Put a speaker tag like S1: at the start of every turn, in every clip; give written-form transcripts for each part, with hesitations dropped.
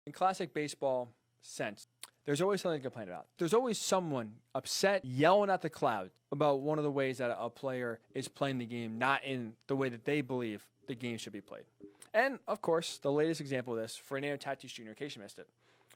S1: In classic baseball sense, there's always something to complain about. There's always someone upset, yelling at the clouds about one of the ways that a player is playing the game, not in the way that they believe the game should be played. And, of course, the latest example of this, Fernando Tatis Jr., in case you missed it.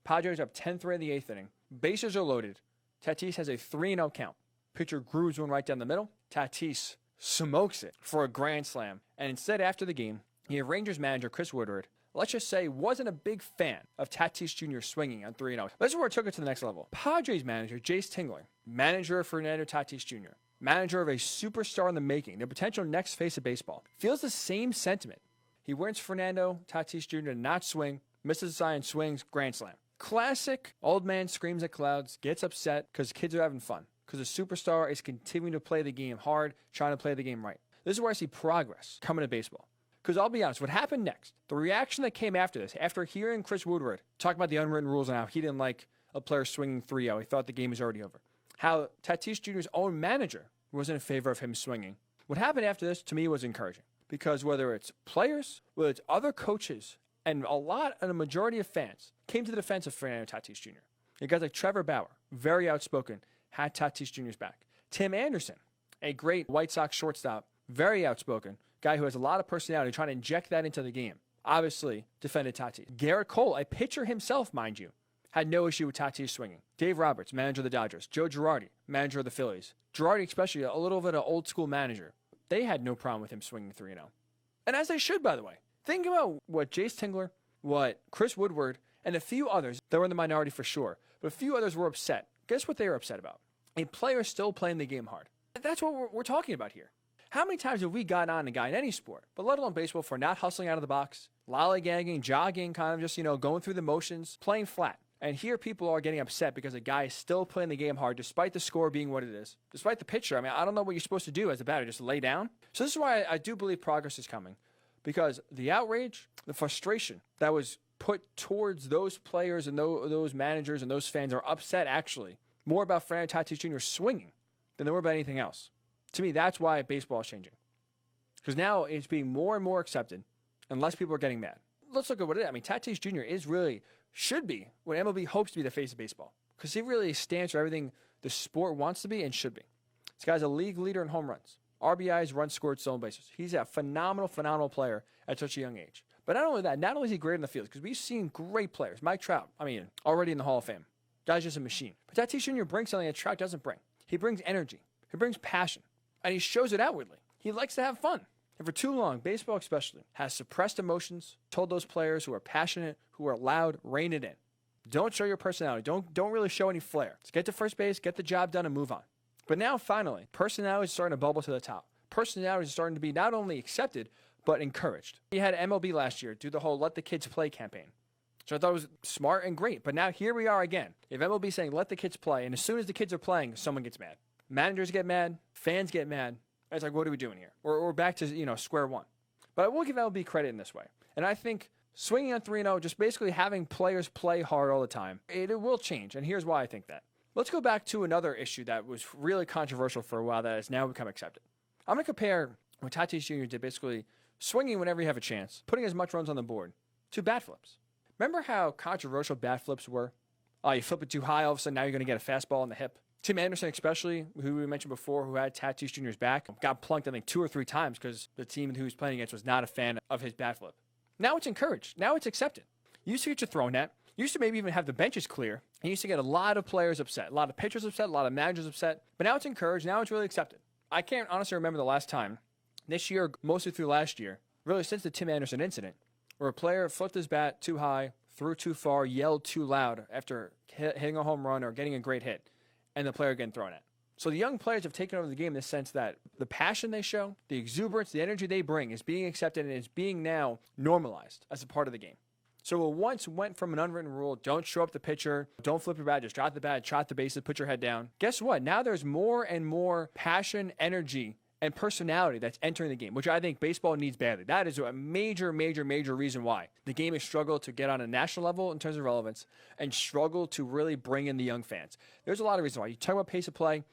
S1: Padres are up 10-3 in the 8th inning. Bases are loaded. Tatis has a 3-0 count. Pitcher grooves one right down the middle. Tatis smokes it for a grand slam. And instead, after the game, you have Rangers manager Chris Woodward, let's just say, wasn't a big fan of Tatis Jr. swinging on 3-0. This is where it took it to the next level. Padres manager Jace Tingler, manager of Fernando Tatis Jr., manager of a superstar in the making, the potential next face of baseball, feels the same sentiment. He warns Fernando Tatis Jr. to not swing, misses a sign, swings, grand slam. Classic old man screams at clouds, gets upset because kids are having fun, because a superstar is continuing to play the game hard, trying to play the game right. This is where I see progress coming to baseball. Because I'll be honest, what happened next, the reaction that came after this, after hearing Chris Woodward talk about the unwritten rules and how he didn't like a player swinging 3-0, he thought the game was already over, how Tatis Jr.'s own manager wasn't in favor of him swinging. What happened after this, to me, was encouraging. Because whether it's players, whether it's other coaches, and a majority of fans came to the defense of Fernando Tatis Jr. You guys like Trevor Bauer, very outspoken, had Tatis Jr.'s back. Tim Anderson, a great White Sox shortstop, very outspoken, guy who has a lot of personality, trying to inject that into the game. Obviously, defended Tatis. Garrett Cole, a pitcher himself, mind you, had no issue with Tatis swinging. Dave Roberts, manager of the Dodgers. Joe Girardi, manager of the Phillies. Girardi, especially, a little bit of an old school manager. They had no problem with him swinging 3-0. And as they should, by the way. Think about what Jace Tingler, what Chris Woodward, and a few others, they were in the minority for sure, but a few others were upset. Guess what they were upset about? A player still playing the game hard. That's what we're talking about here. How many times have we gotten on a guy in any sport, but let alone baseball, for not hustling out of the box, lollygagging, jogging, kind of just, going through the motions, playing flat? And here people are getting upset because a guy is still playing the game hard despite the score being what it is, despite the pitcher. I mean, I don't know what you're supposed to do as a batter, just lay down. So this is why I do believe progress is coming, because the outrage, the frustration that was put towards those players and those managers and those fans are upset, actually, more about Fernando Tatis Jr. swinging than they were about anything else. To me, that's why baseball is changing. Because now it's being more and more accepted, and less people are getting mad. Let's look at what it is. I mean, Tatis Jr. should be what MLB hopes to be the face of baseball. Because he really stands for everything the sport wants to be and should be. This guy's a league leader in home runs, RBIs, runs scored, stolen bases. He's a phenomenal player at such a young age. But not only that, not only is he great in the field, because we've seen great players. Mike Trout, already in the Hall of Fame. Guy's just a machine. But Tatis Jr. brings something that Trout doesn't bring. He brings energy. He brings passion. And he shows it outwardly. He likes to have fun. And for too long, baseball especially, has suppressed emotions, told those players who are passionate, who are loud, rein it in. Don't show your personality. Don't really show any flair. Just get to first base, get the job done, and move on. But now, finally, personality is starting to bubble to the top. Personality is starting to be not only accepted, but encouraged. You had MLB last year do the whole Let the Kids Play campaign. So I thought it was smart and great. But now here we are again. If MLB saying let the kids play, and as soon as the kids are playing, someone gets mad. Managers get mad. Fans get mad. It's like, what are we doing here? We're back to, square one. But I will give MLB credit in this way. And I think swinging on 3-0, just basically having players play hard all the time, it will change. And here's why I think that. Let's go back to another issue that was really controversial for a while that has now become accepted. I'm going to compare what Tatis Jr. did, basically swinging whenever you have a chance, putting as much runs on the board, to bat flips. Remember how controversial bat flips were? You flip it too high, all of a sudden now you're going to get a fastball in the hip. Tim Anderson especially, who we mentioned before, who had Tatis Jr.'s back, got plunked, I think, 2 or 3 times because the team who he was playing against was not a fan of his bat flip. Now it's encouraged. Now it's accepted. You used to get your thrown at. You used to maybe even have the benches clear. And you used to get a lot of players upset, a lot of pitchers upset, a lot of managers upset. But now it's encouraged. Now it's really accepted. I can't honestly remember the last time, this year, mostly through last year, really since the Tim Anderson incident, where a player flipped his bat too high, threw too far, yelled too loud after hitting a home run or getting a great hit, and the player getting thrown at. So the young players have taken over the game in the sense that the passion they show, the exuberance, the energy they bring is being accepted and is being now normalized as a part of the game. So it once went from an unwritten rule, don't show up the pitcher, don't flip your bat, just drop the bat, trot the bases, put your head down. Guess what? Now there's more and more passion, energy, and personality that's entering the game, which I think baseball needs badly. That is a major reason why the game has struggled to get on a national level in terms of relevance and struggle to really bring in the young fans. There's a lot of reasons why. You talk about pace of play,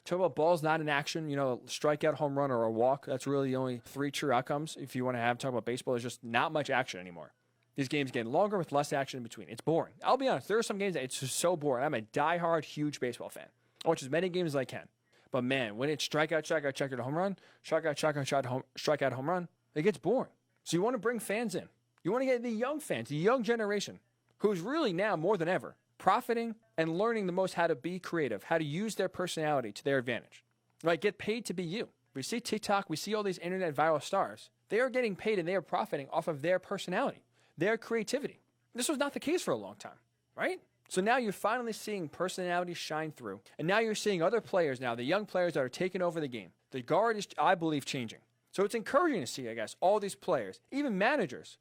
S1: talk about balls not in action, strikeout, home run, or a walk. That's really the only 3 true outcomes if you want to talk about baseball. There's just not much action anymore. These games getting longer with less action in between. It's boring. I'll be honest. There are some games that it's just so boring. I'm a diehard, huge baseball fan. I watch as many games as I can. But man, when it's strikeout, home run, strikeout, home run, it gets boring. So you want to bring fans in. You want to get the young fans, the young generation, who's really now more than ever profiting and learning the most how to be creative, how to use their personality to their advantage. Right? Get paid to be you. We see TikTok, we see all these internet viral stars. They are getting paid and they are profiting off of their personality, their creativity. This was not the case for a long time, right? So now you're finally seeing personality shine through. And now you're seeing other players now, the young players that are taking over the game. The guard is, I believe, changing. So it's encouraging to see, I guess, all these players, even managers,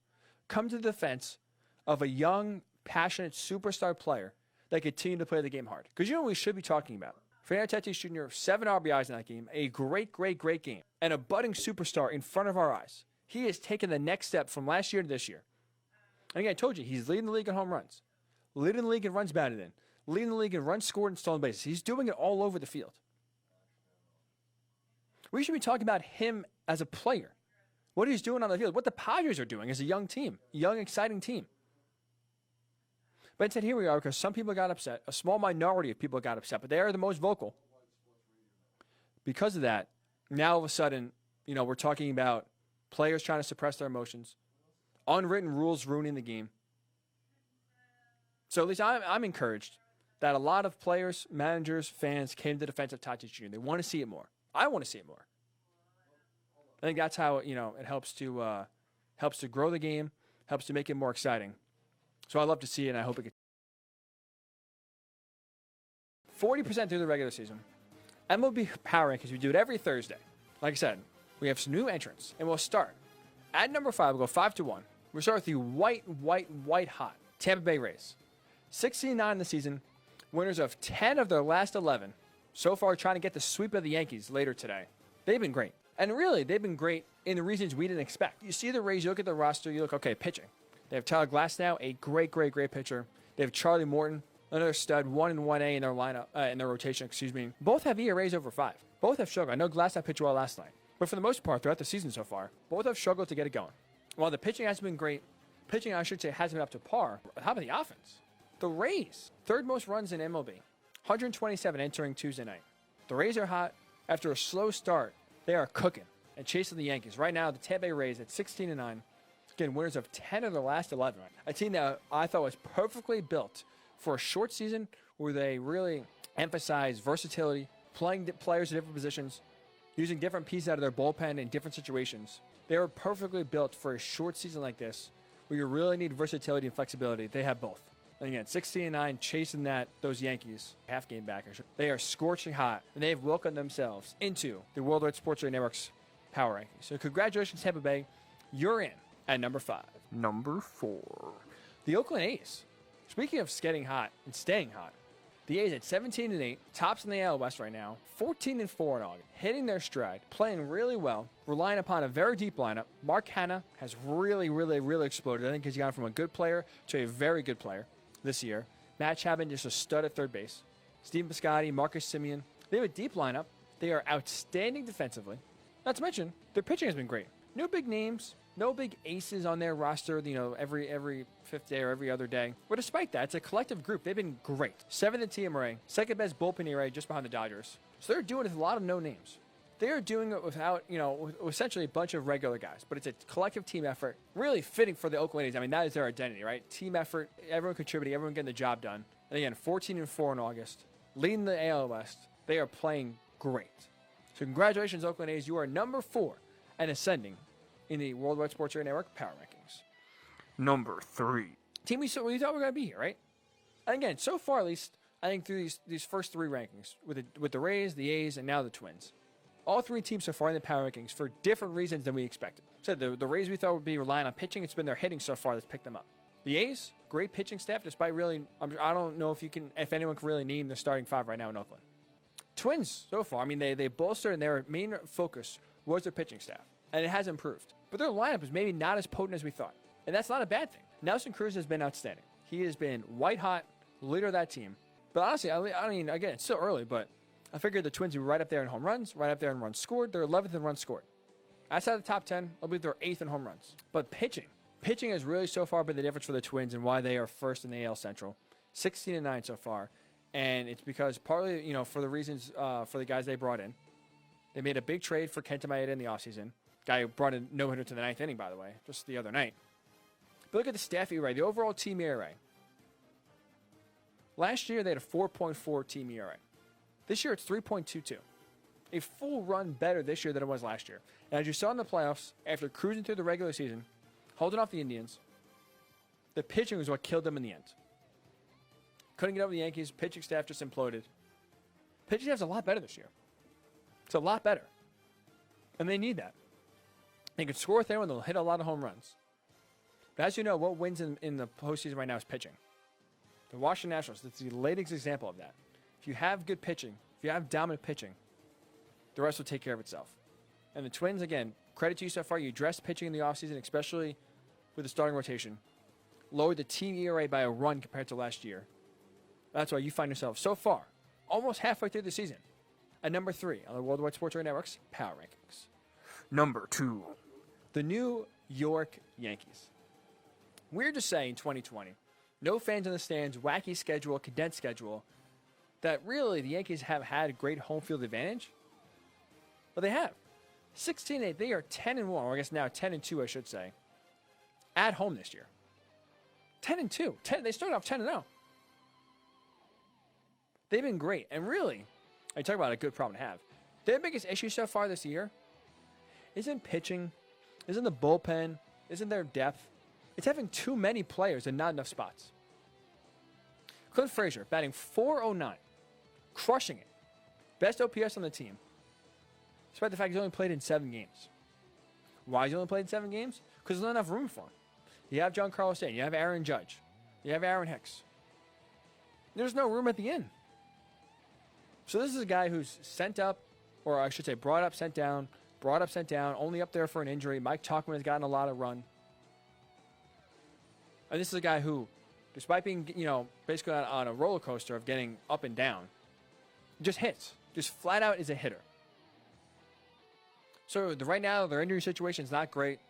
S1: come to the defense of a young, passionate superstar player that continue to play the game hard. Because you know what we should be talking about? Fernando Tatis Jr., 7 RBIs in that game, a great game, and a budding superstar in front of our eyes. He has taken the next step from last year to this year. And again, I told you, he's leading the league in home runs, leading the league in runs batted in, leading the league in runs scored and stolen bases. He's doing it all over the field. We should be talking about him as a player, what he's doing on the field, what the Padres are doing as a young team, young, exciting team. But instead, here we are because some people got upset. A small minority of people got upset, but they are the most vocal. Because of that, now all of a sudden, we're talking about players trying to suppress their emotions, unwritten rules ruining the game. So at least I'm encouraged that a lot of players, managers, fans came to the defense of Tatis Jr. They want to see it more. I want to see it more. I think that's how it helps to grow the game, helps to make it more exciting. So I love to see it, and I hope it gets 40% through the regular season. MLB Power Rankings, we do it every Thursday. Like I said, we have some new entrants, and we'll start at number 5. We'll go 5-1. We'll start with the white hot Tampa Bay Rays. 16-9 in the season, winners of 10 of their last 11. So far, trying to get the sweep of the Yankees later today. They've been great. And really, they've been great in the reasons we didn't expect. You see the Rays, you look at the roster, you look, okay, pitching. They have Tyler Glasnow, a great pitcher. They have Charlie Morton, another stud, 1 and 1A in their lineup, in their rotation, Both have ERAs over 5. Both have struggled. I know Glasnow pitched well last night. But for the most part, throughout the season so far, both have struggled to get it going. While the pitching hasn't been great, hasn't been up to par. How about the offense? The Rays, 3rd most runs in MLB. 127 entering Tuesday night. The Rays are hot. After a slow start, they are cooking and chasing the Yankees. Right now, the Tampa Bay Rays at 16-9. Again, winners of 10 of the last 11. A team that I thought was perfectly built for a short season where they really emphasize versatility, playing players in different positions, using different pieces out of their bullpen in different situations. They were perfectly built for a short season like this where you really need versatility and flexibility. They have both. And again, 16-9, chasing those Yankees, half game back. They are scorching hot, and they have welcomed themselves into the Worldwide Sports Radio Network's Power Rankings. So congratulations, Tampa Bay. You're in. At number 5.
S2: Number 4.
S1: The Oakland A's. Speaking of getting hot and staying hot, the A's at 17-8, tops in the AL West right now, 14-4 in August, hitting their stride, playing really well, relying upon a very deep lineup. Mark Hanna has really exploded. I think he's gone from a good player to a very good player this year. Matt Chapman just a stud at third base. Stephen Piscotty, Marcus Semien. They have a deep lineup. They are outstanding defensively. Not to mention, their pitching has been great. No big names. No big aces on their roster, every fifth day or every other day. But despite that, it's a collective group. They've been great. 7th in TMRA, second best bullpen ERA just behind the Dodgers. So they're doing it with a lot of no names. They are doing it without, with essentially a bunch of regular guys. But it's a collective team effort, really fitting for the Oakland A's. I mean, that is their identity, right? Team effort, everyone contributing, everyone getting the job done. And again, 14-4 in August, leading the AL West. They are playing great. So congratulations, Oakland A's. You are number 4 and ascending in the Worldwide Sports Radio Network Power Rankings.
S2: Number 3.
S1: Team we thought we were going to be here, right? And again, so far at least, I think through these first 3 rankings, with the Rays, the A's, and now the Twins, all 3 teams so far in the Power Rankings for different reasons than we expected. So the Rays we thought would be relying on pitching. It's been their hitting so far that's picked them up. The A's, great pitching staff, despite really, I don't know if anyone can really name the starting 5 right now in Oakland. Twins, so far, I mean, they bolstered, and their main focus was their pitching staff. And it has improved. But their lineup is maybe not as potent as we thought. And that's not a bad thing. Nelson Cruz has been outstanding. He has been white hot, leader of that team. But honestly, I mean, again, it's still early, but I figured the Twins would be right up there in home runs, right up there in runs scored. They're 11th in runs scored. Outside of the top 10, I believe they're 8th in home runs. But pitching, Pitching has really so far been the difference for the Twins and why they are first in the AL Central. 16-9 so far. And it's because partly, for the reasons for the guys they brought in. They made a big trade for Kenta Maeda in the offseason. Guy who brought a no-hitter to the ninth inning, by the way, just the other night. But look at the staff ERA, the overall team ERA. Last year, they had a 4.4 team ERA. This year, it's 3.22. A full run better this year than it was last year. And as you saw in the playoffs, after cruising through the regular season, holding off the Indians, the pitching was what killed them in the end. Couldn't get over the Yankees. Pitching staff just imploded. Pitching staff's a lot better this year. It's a lot better. And they need that. They can score with anyone. They'll hit a lot of home runs. But as you know, what wins in the postseason right now is pitching. The Washington Nationals, that's the latest example of that. If you have good pitching, if you have dominant pitching, the rest will take care of itself. And the Twins, again, credit to you so far. You addressed pitching in the offseason, especially with the starting rotation. Lowered the team ERA by a run compared to last year. That's why you find yourself so far, almost halfway through the season, at number 3 on the Worldwide Sports Radio Network's Power Rankings.
S2: Number 2.
S1: The New York Yankees. Weird to say in 2020, no fans in the stands, wacky schedule, condensed schedule, that really the Yankees have had a great home field advantage. But they have. 16-8, they are 10-1, or I guess now 10-2, I should say, at home this year. 10-2. They started off 10-0. They've been great. And really, I talk about a good problem to have. Their biggest issue so far this year isn't pitching, isn't the bullpen, isn't their depth. It's having too many players and not enough spots. Clint Frazier batting .409, crushing it. Best OPS on the team, despite the fact he's only played in 7 games. Why has he only played in 7 games? Because there's not enough room for him. You have Giancarlo Stanton, you have Aaron Judge, you have Aaron Hicks. There's no room at the end. So this is a guy who's sent up, or I should say brought up, sent down, only up there for an injury. Mike Tauchman has gotten a lot of run. And this is a guy who, despite being, basically on a roller coaster of getting up and down, just hits. Just flat out is a hitter. So right now, their injury situation is not great.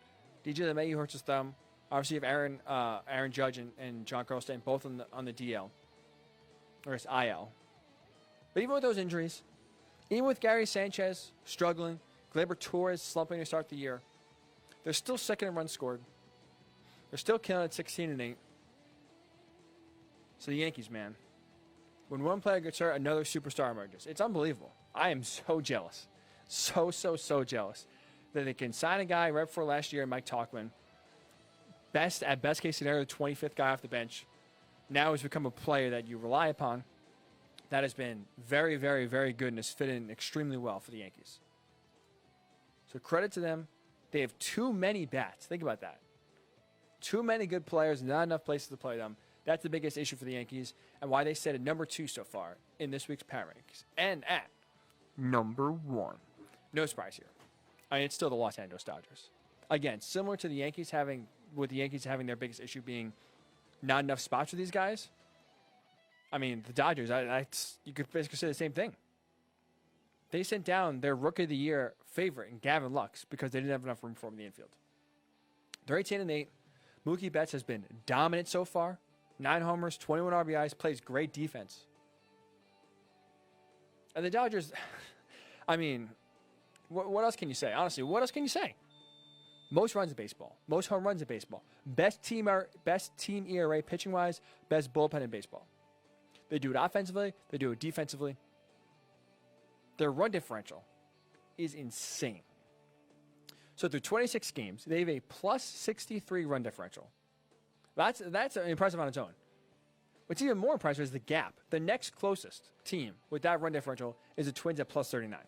S1: DJ LeMahieu hurts his thumb. Obviously, you have Aaron Judge and Giancarlo Stanton both on the DL. Or it's IL. But even with those injuries, even with Gary Sanchez struggling, Gleyber Torres slumping to start the year, they're still second in runs scored. They're still killing at 16-8. So the Yankees, man. When one player gets hurt, another superstar emerges. It's unbelievable. I am so jealous. So jealous that they can sign a guy right before last year, Mike Tauchman. Best case scenario, the 25th guy off the bench. Now has become a player that you rely upon. That has been very, very, very good and has fit in extremely well for the Yankees. So credit to them. They have too many bats. Think about that. Too many good players, not enough places to play them. That's the biggest issue for the Yankees and why they sit at number 2 so far in this week's Power Rankings. And at
S2: number 1.
S1: No surprise here. I mean, it's still the Los Angeles Dodgers. Again, similar to the Yankees having their biggest issue being not enough spots for these guys. I mean, the Dodgers, you could basically say the same thing. They sent down their Rookie of the Year favorite in Gavin Lux because they didn't have enough room for him in the infield. They're 18-8. Mookie Betts has been dominant so far. 9 homers, 21 RBIs, plays great defense. And the Dodgers, I mean, what else can you say? Honestly, what else can you say? Most runs in baseball. Most home runs in baseball. Best team ERA pitching-wise. Best bullpen in baseball. They do it offensively. They do it defensively. Their run differential is insane. So through 26 games, they have a plus 63 run differential. That's impressive on its own. What's even more impressive is the gap. The next closest team with that run differential is the Twins at plus 39.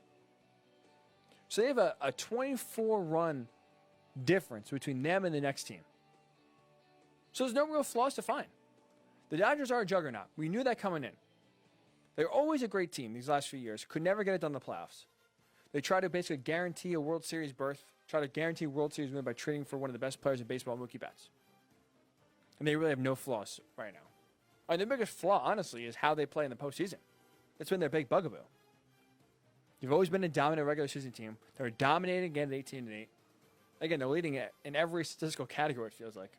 S1: So they have a 24-run difference between them and the next team. So there's no real flaws to find. The Dodgers are a juggernaut. We knew that coming in. They're always a great team these last few years. Could never get it done in the playoffs. They try to basically guarantee a World Series berth, try to guarantee a World Series win by trading for one of the best players in baseball, Mookie Betts. And they really have no flaws right now. And their biggest flaw, honestly, is how they play in the postseason. That's been their big bugaboo. You've always been a dominant regular season team. They're dominating again at 18-8. Again, they're leading it in every statistical category, it feels like.